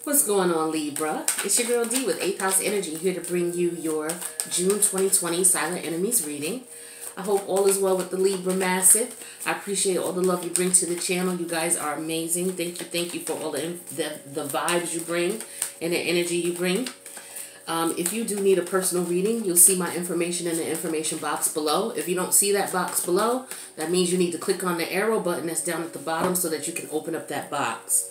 What's going on, Libra? It's your girl D with 8th House Energy, here to bring you your June 2020 Silent Enemies reading. I hope all is well with the Libra Massive. I appreciate all the love you bring to the channel. You guys are amazing. Thank you for all the vibes you bring and the energy you bring. If you do need a personal reading, you'll see my information in the information box below. If you don't see that box below, that means you need to click on the arrow button that's down at the bottom so that you can open up that box.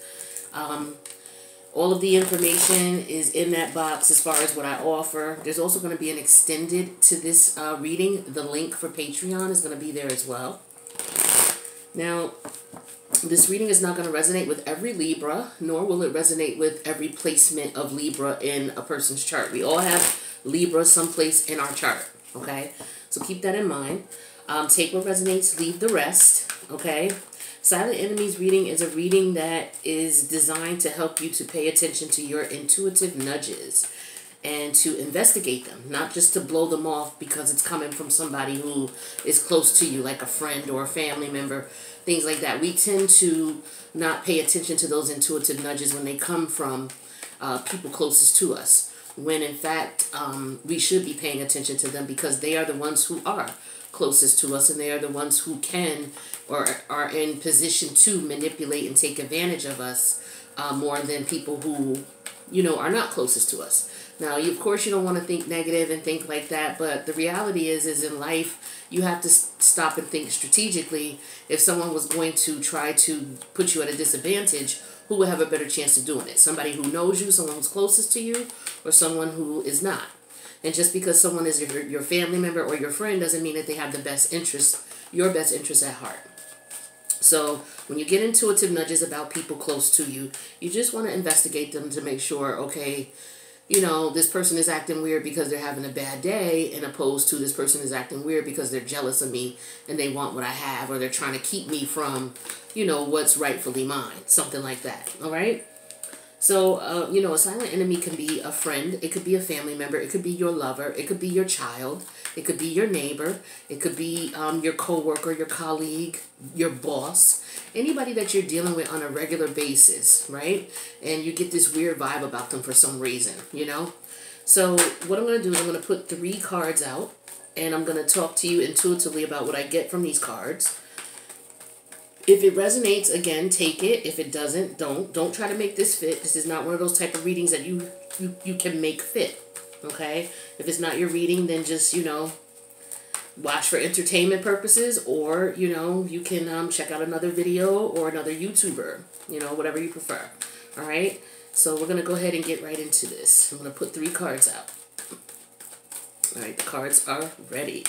All of the information is in that box as far as what I offer. There's also going to be an extended to this reading. The link for Patreon is going to be there as well. Now, this reading is not going to resonate with every Libra, nor will it resonate with every placement of Libra in a person's chart. We all have Libra someplace in our chart, okay? So keep that in mind. Take what resonates, leave the rest, okay? Silent Enemies reading is a reading that is designed to help you to pay attention to your intuitive nudges and to investigate them, not just to blow them off because it's coming from somebody who is close to you, like a friend or a family member, things like that. We tend to not pay attention to those intuitive nudges when they come from people closest to us, when in fact we should be paying attention to them because they are the ones who are closest to us, and they are the ones who can or are in position to manipulate and take advantage of us more than people who, you know, are not closest to us. Now, of course, you don't want to think negative and think like that, but the reality is in life, you have to stop and think strategically. If someone was going to try to put you at a disadvantage, who would have a better chance of doing it? Somebody who knows you, someone who's closest to you, or someone who is not? And just because someone is your family member or your friend doesn't mean that they have the best interest, your best interest at heart. So when you get intuitive nudges about people close to you, you just want to investigate them to make sure, okay, you know, this person is acting weird because they're having a bad day, and opposed to this person is acting weird because they're jealous of me and they want what I have, or they're trying to keep me from, you know, what's rightfully mine, something like that. All right. So, you know, a silent enemy can be a friend. It could be a family member. It could be your lover. It could be your child. It could be your neighbor. It could be your coworker, your colleague, your boss, anybody that you're dealing with on a regular basis, right? And you get this weird vibe about them for some reason, you know? So what I'm going to do is I'm going to put 3 cards out, and I'm going to talk to you intuitively about what I get from these cards. If it resonates, again, take it. If it doesn't, don't. Don't try to make this fit. This is not one of those type of readings that you can make fit, okay? If it's not your reading, then just, you know, watch for entertainment purposes, or, you know, you can check out another video or another YouTuber, you know, whatever you prefer, all right? So we're going to go ahead and get right into this. I'm going to put 3 cards out. All right, the cards are ready.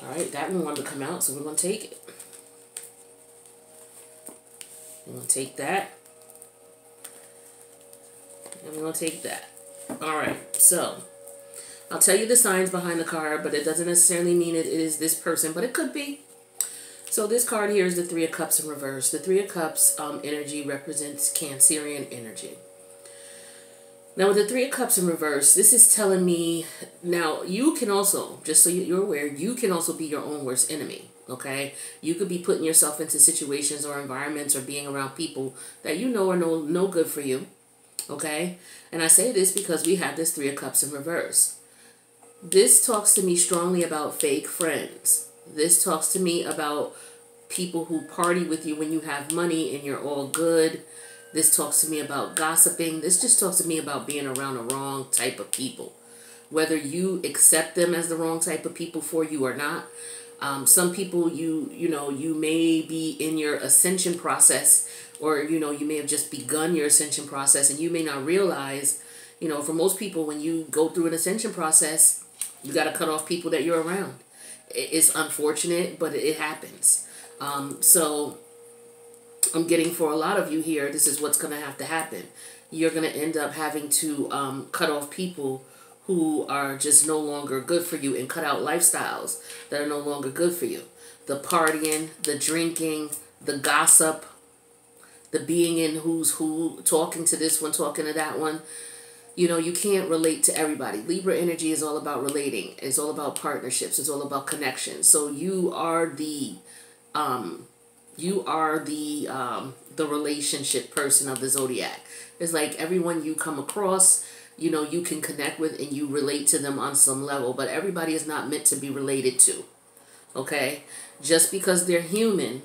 All right, that one wanted to come out, so we're going to take it. I'm going to take that, and we're going to take that. Alright, so I'll tell you the signs behind the card, but it doesn't necessarily mean it is this person, but it could be. So this card here is the 3 of Cups in reverse. The 3 of Cups energy represents Cancerian energy. Now with the 3 of Cups in reverse, this is telling me, now you can also, just so you're aware, you can also be your own worst enemy. Okay, you could be putting yourself into situations or environments or being around people that you know are no good for you. Okay, and I say this because we have this 3 of Cups in reverse. This talks to me strongly about fake friends. This talks to me about people who party with you when you have money and you're all good. This talks to me about gossiping. This just talks to me about being around the wrong type of people, whether you accept them as the wrong type of people for you or not. Some people, you know, you may be in your ascension process, or, you know, you may have just begun your ascension process, and you may not realize, you know, for most people, when you go through an ascension process, you got to cut off people that you're around. It's unfortunate, but it happens. So I'm getting, for a lot of you here, this is what's going to have to happen. You're going to end up having to cut off people who are just no longer good for you, and cut out lifestyles that are no longer good for you. The partying, the drinking, the gossip, the being in who's who, talking to this one, talking to that one. You know, you can't relate to everybody. Libra energy is all about relating. It's all about partnerships. It's all about connection. So you are the the relationship person of the zodiac. It's like everyone you come across, you know, you can connect with and you relate to them on some level, but everybody is not meant to be related to. Okay? Just because they're human,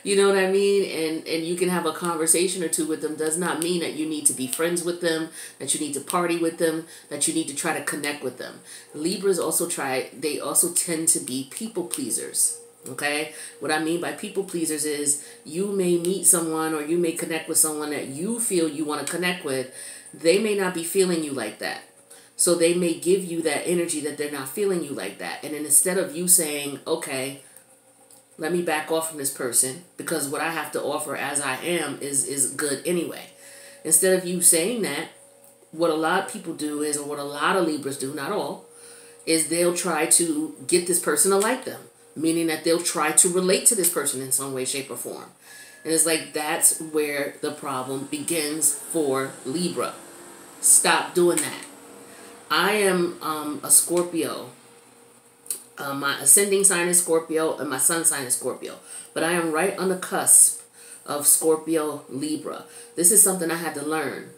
you know what I mean? And you can have a conversation or two with them does not mean that you need to be friends with them, that you need to party with them, that you need to try to connect with them. Libras also they also tend to be people pleasers. Okay? What I mean by people pleasers is you may meet someone or you may connect with someone that you feel you want to connect with. They may not be feeling you like that. So they may give you that energy that they're not feeling you like that. And then instead of you saying, okay, let me back off from this person because what I have to offer as I am is good anyway. Instead of you saying that, what a lot of people do is, or what a lot of Libras do, not all, is they'll try to get this person to like them. Meaning that they'll try to relate to this person in some way, shape, or form. And it's like that's where the problem begins for Libra. Stop doing that. I am a Scorpio. My ascending sign is Scorpio and my sun sign is Scorpio. But I am right on the cusp of Scorpio Libra. This is something I had to learn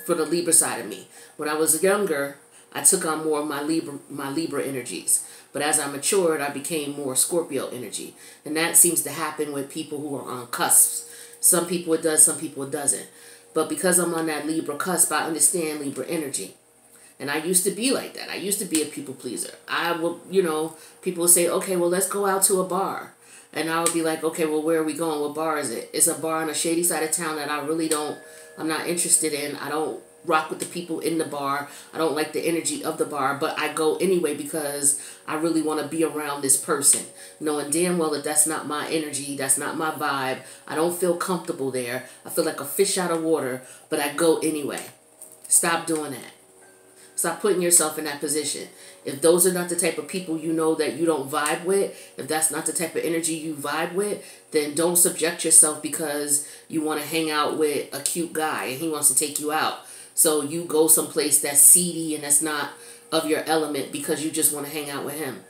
for the Libra side of me. When I was younger, I took on more of my Libra energies. But as I matured, I became more Scorpio energy. And that seems to happen with people who are on cusps. Some people it does, some people it doesn't. But because I'm on that Libra cusp, I understand Libra energy. And I used to be like that. I used to be a people pleaser. I will, you know, people will say, okay, well, let's go out to a bar. And I would be like, okay, well, where are we going? What bar is it? It's a bar on a shady side of town that I'm not interested in. I don't rock with the people in the bar. I don't like the energy of the bar, but I go anyway because I really want to be around this person, knowing damn well that that's not my energy, that's not my vibe. I don't feel comfortable there. I feel like a fish out of water, but I go anyway. Stop doing that. Stop putting yourself in that position. If those are not the type of people you know that you don't vibe with, if that's not the type of energy you vibe with, then don't subject yourself because you want to hang out with a cute guy and he wants to take you out. So you go someplace that's seedy and that's not of your element because you just want to hang out with him.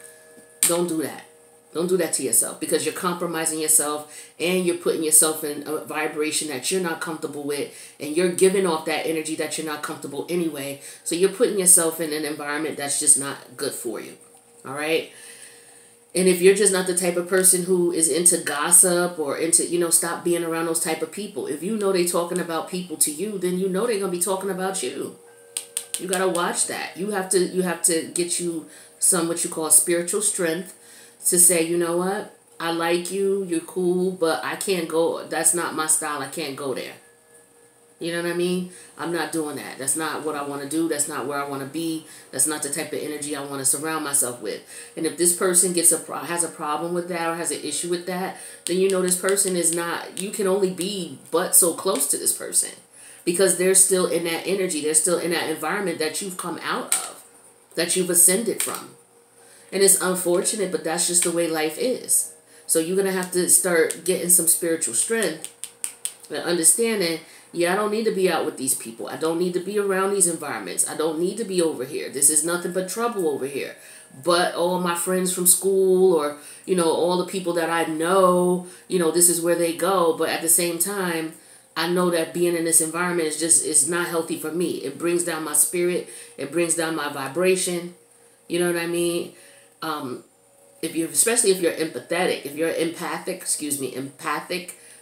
Don't do that. Don't do that to yourself because you're compromising yourself and you're putting yourself in a vibration that you're not comfortable with and you're giving off that energy that you're not comfortable anyway. So you're putting yourself in an environment that's just not good for you. All right? And if you're just not the type of person who is into gossip or into, you know, stop being around those type of people. If you know they're talking about people to you, then you know they're going to be talking about you. You got to watch that. You have to get you some what you call spiritual strength to say, you know what, I like you, you're cool, but I can't go, that's not my style, I can't go there. You know what I mean? I'm not doing that. That's not what I want to do. That's not where I want to be. That's not the type of energy I want to surround myself with. And if this person has a problem with that or has an issue with that, then you know this person is not, you can only be but so close to this person. Because they're still in that energy. They're still in that environment that you've come out of, that you've ascended from. And it's unfortunate, but that's just the way life is. So you're going to have to start getting some spiritual strength and understanding, yeah, I don't need to be out with these people. I don't need to be around these environments. I don't need to be over here. This is nothing but trouble over here. But all my friends from school or, you know, all the people that I know, you know, this is where they go. But at the same time, I know that being in this environment is not healthy for me. It brings down my spirit. It brings down my vibration. You know what I mean? Especially if you're empathetic, if you're empathic,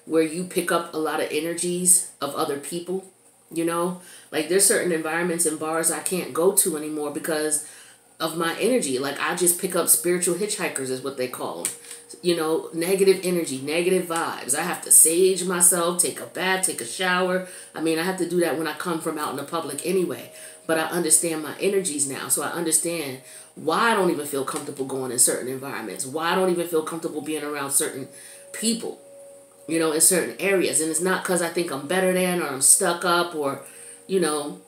where you pick up a lot of energies of other people, you know, like there's certain environments and bars I can't go to anymore because of my energy. Like I just pick up spiritual hitchhikers is what they call them. You know, negative energy, negative vibes. I have to sage myself, take a bath, take a shower. I mean, I have to do that when I come from out in the public anyway. But I understand my energies now. So I understand why I don't even feel comfortable going in certain environments. Why I don't even feel comfortable being around certain people, you know, in certain areas. And it's not because I think I'm better than or I'm stuck up or, you know,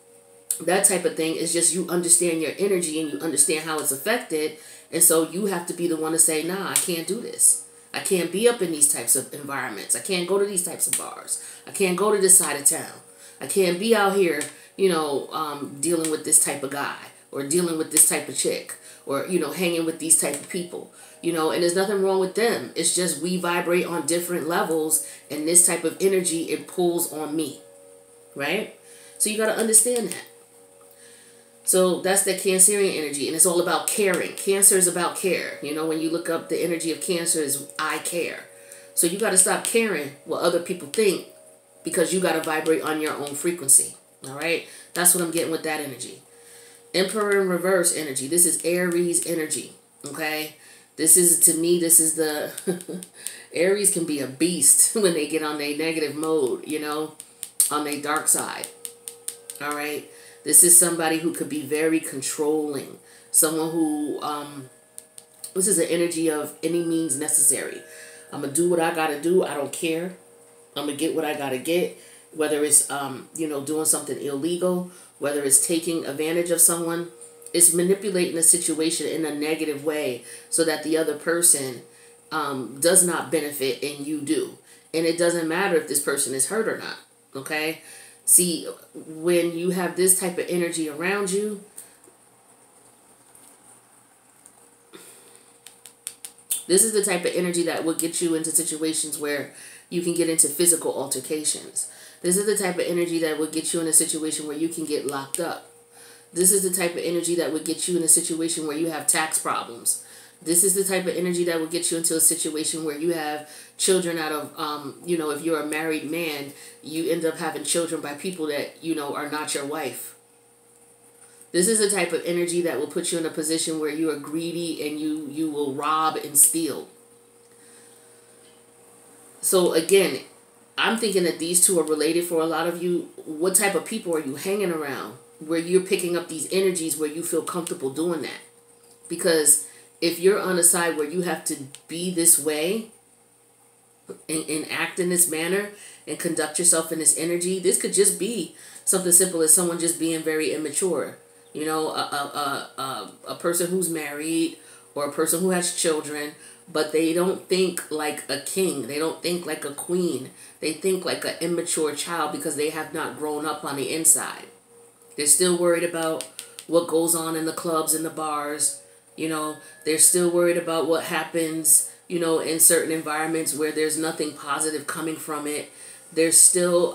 that type of thing. It's just you understand your energy and you understand how it's affected. And so you have to be the one to say, nah, I can't do this. I can't be up in these types of environments. I can't go to these types of bars. I can't go to this side of town. I can't be out here, you know, dealing with this type of guy or dealing with this type of chick, or, you know, hanging with these type of people, you know, and there's nothing wrong with them. It's just we vibrate on different levels, and this type of energy, it pulls on me, right? So you got to understand that. So that's that Cancerian energy, and it's all about caring. Cancer is about care. You know, when you look up the energy of Cancer is I care. So you got to stop caring what other people think, because you got to vibrate on your own frequency. All right? That's what I'm getting with that energy. Emperor in reverse energy. This is Aries energy. Okay? This is, to me, this is the... Aries can be a beast when they get on their negative mode, you know, on their dark side. All right? This is somebody who could be very controlling. Someone who, this is an energy of any means necessary. I'm going to do what I got to do. I don't care. I'm going to get what I got to get. Whether it's, you know, doing something illegal, whether it's taking advantage of someone, it's manipulating a situation in a negative way so that the other person does not benefit and you do. And it doesn't matter if this person is hurt or not, okay? See, when you have this type of energy around you, this is the type of energy that will get you into situations where you can get into physical altercations. This is the type of energy that will get you in a situation where you can get locked up. This is the type of energy that would get you in a situation where you have tax problems. This is the type of energy that will get you into a situation where you have children out of, you know, if you're a married man, you end up having children by people that, you know, are not your wife. This is the type of energy that will put you in a position where you are greedy and you will rob and steal. So again, I'm thinking that these two are related for a lot of you. What type of people are you hanging around where you're picking up these energies where you feel comfortable doing that? Because if you're on a side where you have to be this way and act in this manner and conduct yourself in this energy, this could just be something simple as someone just being very immature. You know, a person who's married or a person who has children, but they don't think like a king. They don't think like a queen. They think like an immature child because they have not grown up on the inside. They're still worried about what goes on in the clubs and the bars. You know, they're still worried about what happens, you know, in certain environments where there's nothing positive coming from it. They're still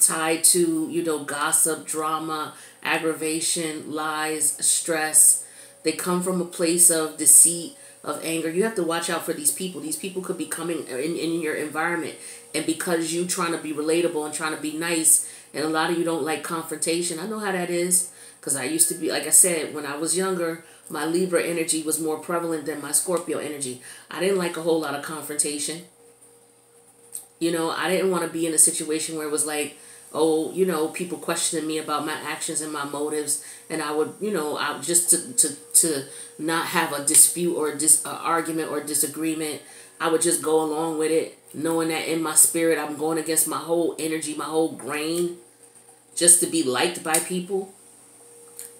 tied to, you know, gossip, drama, aggravation, lies, stress. They come from a place of deceit, of anger. You have to watch out for these people. These people could be coming in your environment. And because you trying to be relatable and trying to be nice, and a lot of you don't like confrontation. I know how that is. Because I used to be, like I said, when I was younger, my Libra energy was more prevalent than my Scorpio energy. I didn't like a whole lot of confrontation. You know, I didn't want to be in a situation where it was like, oh, you know, people questioning me about my actions and my motives. And I would, you know, I just to not have a dispute or argument or disagreement, I would just go along with it, knowing that in my spirit I'm going against my whole energy, my whole grain, just to be liked by people.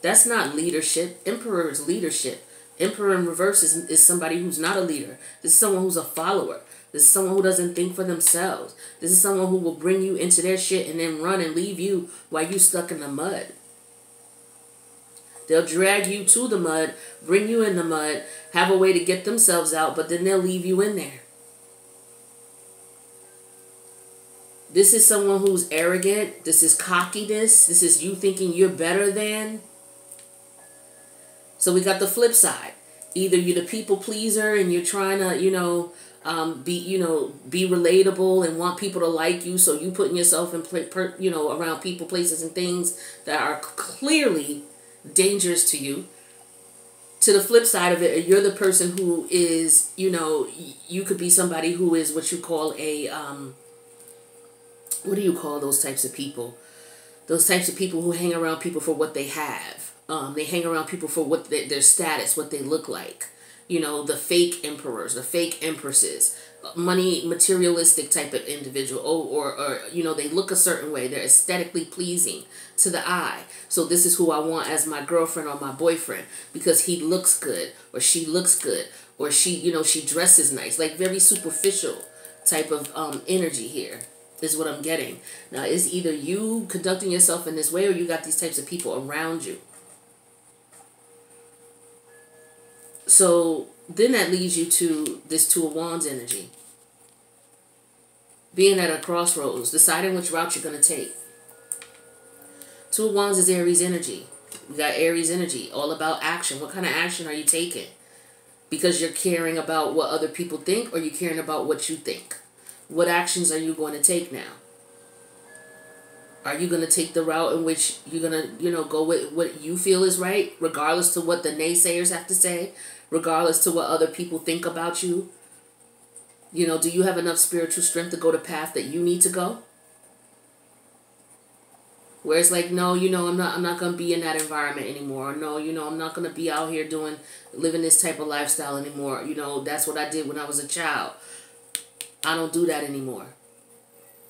That's not leadership. Emperor is leadership. Emperor in reverse is somebody who's not a leader. This is someone who's a follower. This is someone who doesn't think for themselves. This is someone who will bring you into their shit and then run and leave you while you stuck in the mud. They'll drag you to the mud, bring you in the mud, have a way to get themselves out, but then they'll leave you in there. This is someone who's arrogant. This is cockiness. This is you thinking you're better than. So we got the flip side. Either you're the people pleaser and you're trying to, be relatable and want people to like you. So you putting yourself in, around people, places, and things that are clearly dangerous to you. To the flip side of it, you're the person who is, you could be somebody who is what you call a, what do you call those types of people? Those types of people who hang around people for what they have. They hang around people for what their status, what they look like. The fake emperors, the fake empresses, money, materialistic type of individual. Or they look a certain way. They're aesthetically pleasing to the eye. So this is who I want as my girlfriend or my boyfriend because he looks good or she looks good or she dresses nice. Like very superficial type of energy here is what I'm getting. Now, it's either you conducting yourself in this way or you got these types of people around you. So then that leads you to this Two of Wands energy. Being at a crossroads, deciding which route you're going to take. Two of Wands is Aries energy. We got Aries energy, all about action. What kind of action are you taking? Because you're caring about what other people think, or you're caring about what you think? What actions are you going to take now? Are you going to take the route in which you're going to, go with what you feel is right, regardless to what the naysayers have to say, regardless to what other people think about you? Do you have enough spiritual strength to go the path that you need to go? Where it's like, no, I'm not going to be in that environment anymore. No, I'm not going to be out here living this type of lifestyle anymore. That's what I did when I was a child. I don't do that anymore.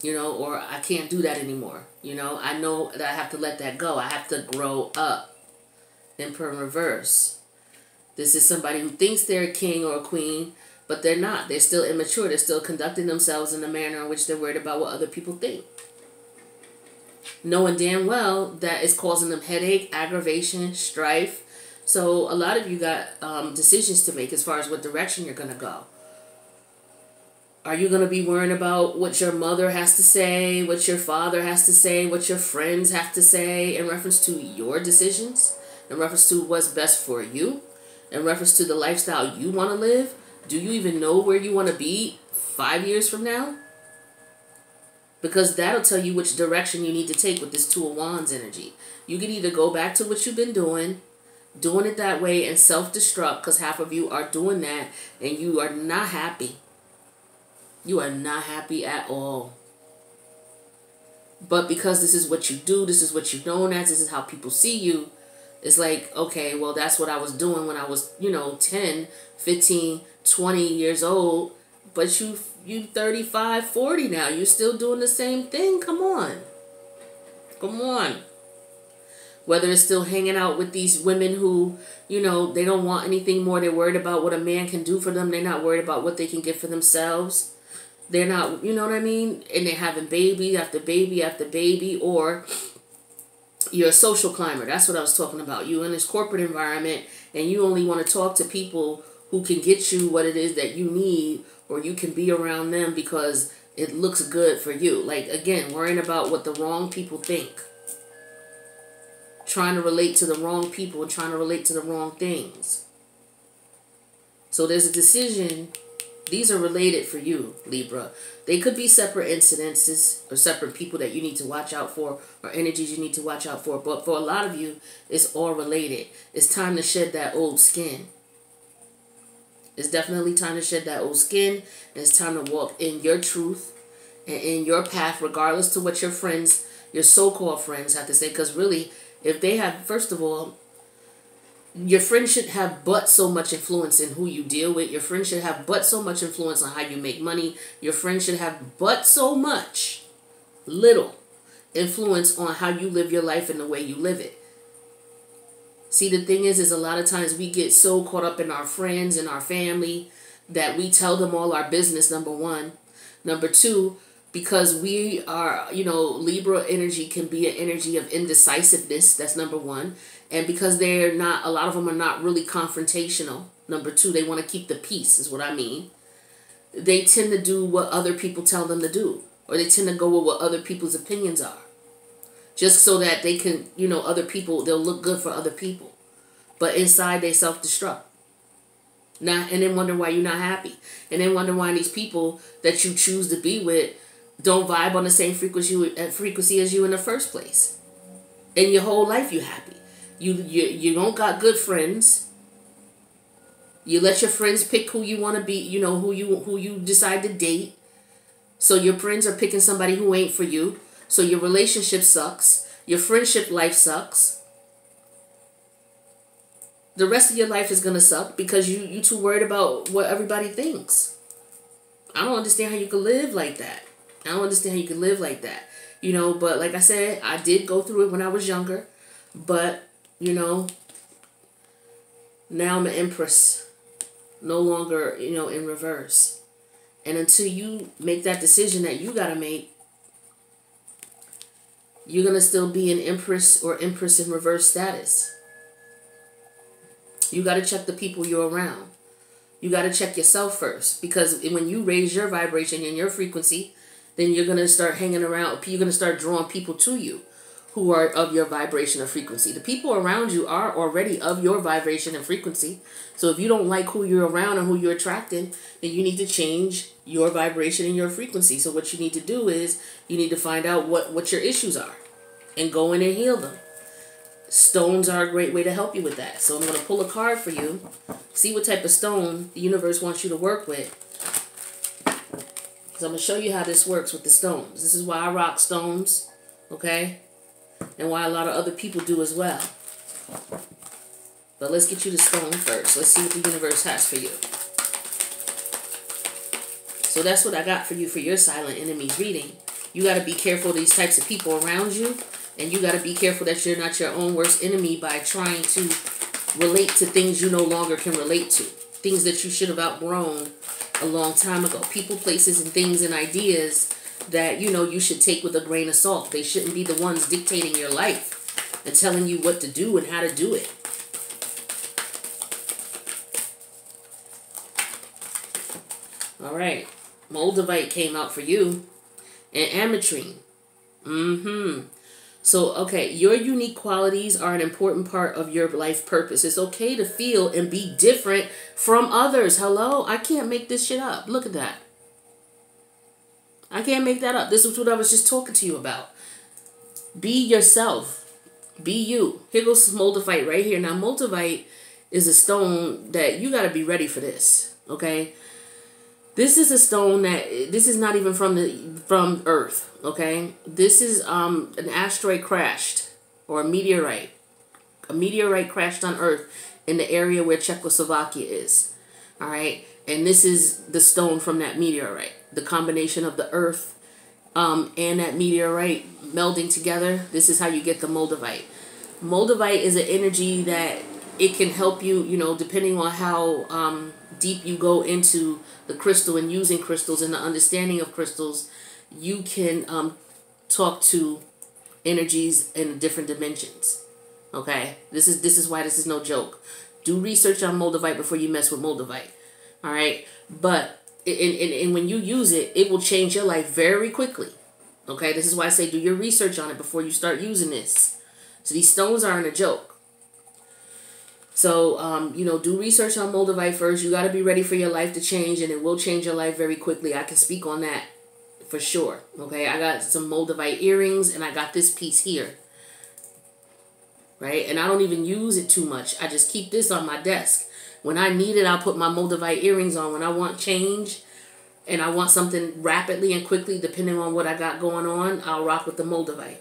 Or I can't do that anymore. I know that I have to let that go. I have to grow up. Emperor in reverse. This is somebody who thinks they're a king or a queen, but they're not. They're still immature. They're still conducting themselves in a manner in which they're worried about what other people think. Knowing damn well that it's causing them headache, aggravation, strife. So a lot of you got decisions to make as far as what direction you're going to go. Are you going to be worrying about what your mother has to say, what your father has to say, what your friends have to say in reference to your decisions, in reference to what's best for you, in reference to the lifestyle you want to live? Do you even know where you want to be 5 years from now? Because that'll tell you which direction you need to take with this Two of Wands energy. You can either go back to what you've been doing it that way, and self-destruct, because half of you are doing that, and you are not happy. You are not happy at all. But because this is what you do, this is what you're known as, this is how people see you, it's like, okay, well, that's what I was doing when I was, 10, 15, 20 years old. But you 35, 40 now. You're still doing the same thing. Come on. Come on. Whether it's still hanging out with these women who, they don't want anything more. They're worried about what a man can do for them. They're not worried about what they can get for themselves. They're not, you know what I mean? And they're having baby after baby after baby. Or you're a social climber. That's what I was talking about. You in this corporate environment, and you only want to talk to people who can get you what it is that you need, or you can be around them because it looks good for you. Like, again, worrying about what the wrong people think. Trying to relate to the wrong people and trying to relate to the wrong things. So there's a decision. These are related for you, Libra. They could be separate incidences or separate people that you need to watch out for, or energies you need to watch out for. But for a lot of you, it's all related. It's time to shed that old skin. It's definitely time to shed that old skin. And it's time to walk in your truth and in your path, regardless to what your friends, your so-called friends, have to say. Because really, if they have, first of all, your friends should have but so much influence in who you deal with. Your friends should have but so much influence on how you make money. Your friends should have but so much, little, influence on how you live your life and the way you live it. See, the thing is a lot of times we get so caught up in our friends and our family that we tell them all our business, number one. Number two, because we are, Libra energy can be an energy of indecisiveness. That's number one. And because they're not, a lot of them are not really confrontational. Number two, they want to keep the peace, is what I mean. They tend to do what other people tell them to do. Or they tend to go with what other people's opinions are. Just so that they can, other people, they'll look good for other people. But inside they self-destruct. And then wonder why you're not happy. And then wonder why these people that you choose to be with don't vibe on the same frequency as you in the first place. And your whole life you happy. You don't got good friends. You let your friends pick who you want to be, who you decide to date. So your friends are picking somebody who ain't for you. So your relationship sucks. Your friendship life sucks. The rest of your life is going to suck because you too worried about what everybody thinks. I don't understand how you can live like that. I don't understand how you can live like that. But like I said, I did go through it when I was younger. But, now I'm an empress. No longer, in reverse. And until you make that decision that you got to make, you're going to still be an empress or empress in reverse status. You got to check the people you're around. You got to check yourself first, because when you raise your vibration and your frequency, then you're going to start hanging around. You're going to start drawing people to you who are of your vibration or frequency. The people around you are already of your vibration and frequency. So if you don't like who you're around and who you're attracting, then you need to change your vibration and your frequency. So what you need to do is you need to find out what your issues are and go in and heal them. Stones are a great way to help you with that. So I'm going to pull a card for you. See what type of stone the universe wants you to work with. So I'm going to show you how this works with the stones. This is why I rock stones, okay? And why a lot of other people do as well. But let's get you the stone first. Let's see what the universe has for you. So that's what I got for you for your silent enemies reading. You got to be careful of these types of people around you. And you got to be careful that you're not your own worst enemy by trying to relate to things you no longer can relate to. Things that you should have outgrown a long time ago. People, places, and things and ideas that, you know, you should take with a grain of salt. They shouldn't be the ones dictating your life and telling you what to do and how to do it. All right. Moldavite came out for you. And ametrine. So, okay, your unique qualities are an important part of your life purpose. It's okay to feel and be different from others. Hello? I can't make this shit up. Look at that. I can't make that up. This is what I was just talking to you about. Be yourself. Be you. Here goes Moldavite right here. Now, Moldavite is a stone that you got to be ready for this, okay? This is a stone that, this is not even from Earth, okay? This is an asteroid crashed, or a meteorite. A meteorite crashed on Earth in the area where Czechoslovakia is, all right? And this is the stone from that meteorite. The combination of the Earth and that meteorite melding together, this is how you get the Moldavite. Moldavite is an energy that it can help you, you know, depending on how deep you go into the crystal and using crystals and the understanding of crystals, you can talk to energies in different dimensions. Okay, this is why this is no joke. Do research on Moldavite before you mess with Moldavite. All right, but and when you use it, it will change your life very quickly. Okay, this is why I say do your research on it before you start using this. So these stones aren't a joke. So, you know, do research on Moldavite first. You got to be ready for your life to change, and it will change your life very quickly. I can speak on that for sure. Okay, I got some Moldavite earrings, and I got this piece here. Right, and I don't even use it too much. I just keep this on my desk. When I need it, I'll put my Moldavite earrings on. When I want change and I want something rapidly and quickly, depending on what I got going on, I'll rock with the Moldavite.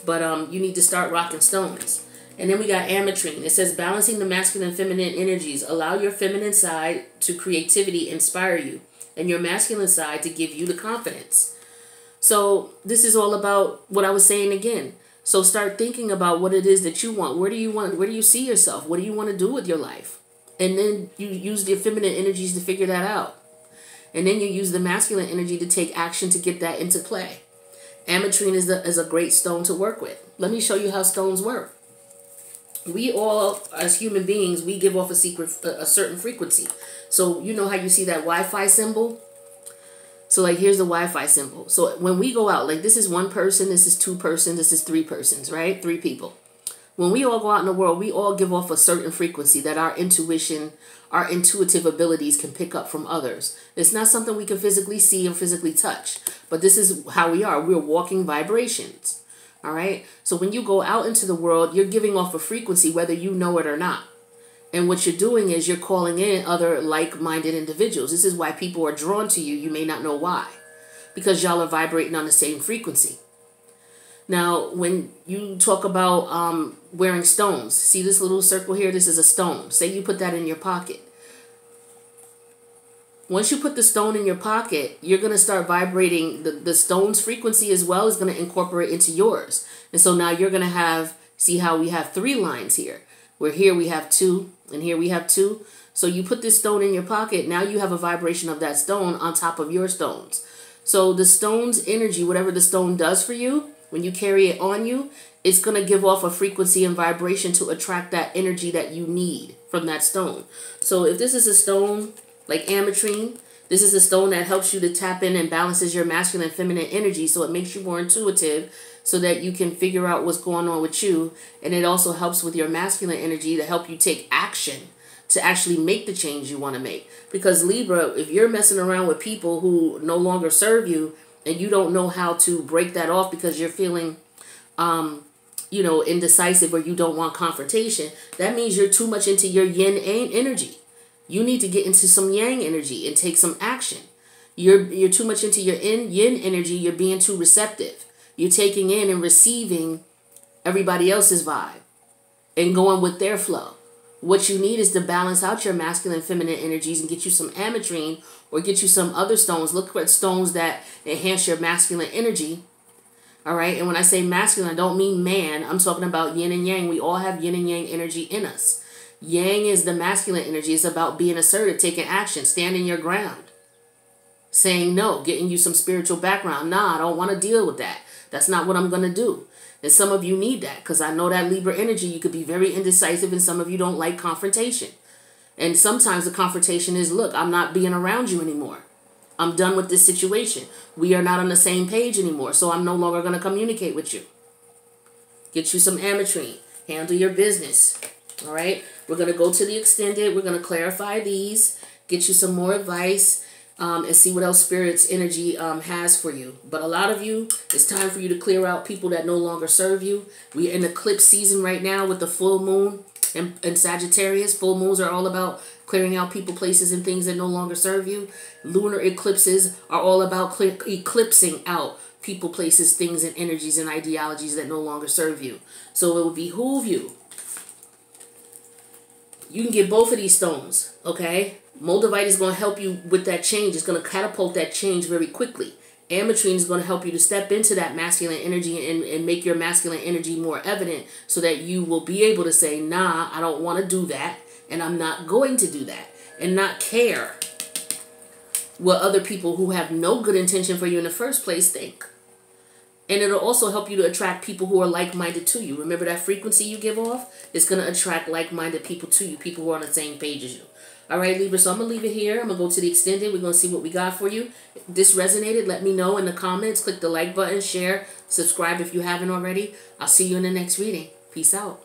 But you need to start rocking stones. And then we got ametrine. It says balancing the masculine and feminine energies. Allow your feminine side to creativity inspire you, and your masculine side to give you the confidence. So this is all about what I was saying again. So start thinking about what it is that you want. Where do you want? Where do you see yourself? What do you want to do with your life? And then you use the feminine energies to figure that out. And then you use the masculine energy to take action to get that into play. Ametrine is a great stone to work with. Let me show you how stones work. We all, as human beings, we give off a certain frequency. So you know how you see that Wi-Fi symbol? So like here's the Wi-Fi symbol. So when we go out, like this is one person, this is two persons, this is three persons, right? 3 people. When we all go out in the world, we all give off a certain frequency that our intuition, our intuitive abilities can pick up from others. It's not something we can physically see or physically touch, but this is how we are. We're walking vibrations. All right. So when you go out into the world, you're giving off a frequency, whether you know it or not. And what you're doing is you're calling in other like-minded individuals. This is why people are drawn to you. You may not know why, because y'all are vibrating on the same frequency. Now, when you talk about wearing stones, see this little circle here? This is a stone. Say you put that in your pocket. Once you put the stone in your pocket, you're going to start vibrating. The stone's frequency as well is going to incorporate into yours. And so now you're going to have, see how we have 3 lines here, where here we have 2 and here we have 2. So you put this stone in your pocket. Now you have a vibration of that stone on top of your stones. So the stone's energy, whatever the stone does for you, when you carry it on you, it's going to give off a frequency and vibration to attract that energy that you need from that stone. So if this is a stone like ametrine, this is a stone that helps you to tap in and balances your masculine and feminine energy, so it makes you more intuitive so that you can figure out what's going on with you. And it also helps with your masculine energy to help you take action to actually make the change you want to make. Because Libra, if you're messing around with people who no longer serve you and you don't know how to break that off because you're feeling you know, indecisive, or you don't want confrontation, that means you're too much into your yin energy. You need to get into some yang energy and take some action. You're too much into your yin energy. You're being too receptive. You're taking in and receiving everybody else's vibe and going with their flow. What you need is to balance out your masculine and feminine energies and get you some ametrine or get you some other stones. Look for stones that enhance your masculine energy. All right. And when I say masculine, I don't mean man. I'm talking about yin and yang. We all have yin and yang energy in us. Yang is the masculine energy. It's about being assertive, taking action, standing your ground, saying no, getting you some spiritual background. Nah, I don't want to deal with that. That's not what I'm going to do. And some of you need that, because I know that Libra energy, you could be very indecisive, and some of you don't like confrontation. And sometimes the confrontation is, look, I'm not being around you anymore. I'm done with this situation. We are not on the same page anymore, so I'm no longer going to communicate with you. Get you some ametrine. Handle your business. All right? We're going to go to the extended. We're going to clarify these, get you some more advice, and see what else Spirit's energy has for you. But a lot of you, it's time for you to clear out people that no longer serve you. We're in eclipse season right now with the full moon and Sagittarius. Full moons are all about clearing out people, places, and things that no longer serve you. Lunar eclipses are all about eclipsing out people, places, things, and energies and ideologies that no longer serve you. So it would behoove you. You can get both of these stones, okay? Moldavite is going to help you with that change. It's going to catapult that change very quickly. Ametrine is going to help you to step into that masculine energy and make your masculine energy more evident so that you will be able to say, nah, I don't want to do that, and I'm not going to do that, and not care what other people who have no good intention for you in the first place think. And it'll also help you to attract people who are like-minded to you. Remember that frequency you give off? It's going to attract like-minded people to you, people who are on the same page as you. All right, Libra, so I'm going to leave it here. I'm going to go to the extended. We're going to see what we got for you. If this resonated, let me know in the comments. Click the like button, share, subscribe if you haven't already. I'll see you in the next reading. Peace out.